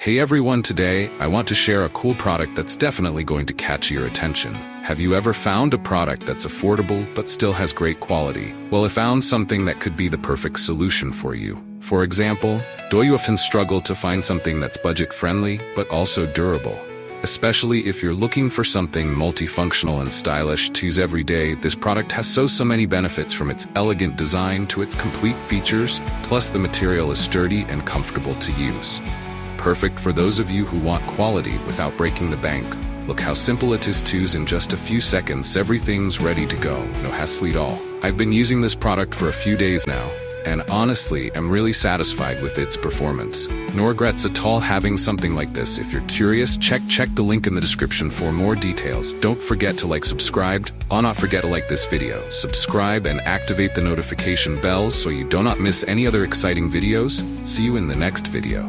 Hey everyone, today I want to share a cool product that's definitely going to catch your attention. Have you ever found a product that's affordable but still has great quality? Well, I found something that could be the perfect solution for you. For example, do you often struggle to find something that's budget-friendly but also durable? Especially if you're looking for something multifunctional and stylish to use every day, this product has so many benefits, from its elegant design to its complete features, plus the material is sturdy and comfortable to use. Perfect for those of you who want quality without breaking the bank. Look how simple it is to use. In just a few seconds, everything's ready to go. No hassle at all. I've been using this product for a few days now, and honestly, I'm really satisfied with its performance. No regrets at all having something like this. If you're curious, check the link in the description for more details. Don't forget to subscribe. Not forget to like this video, subscribe, and activate the notification bell so you do not miss any other exciting videos. See you in the next video.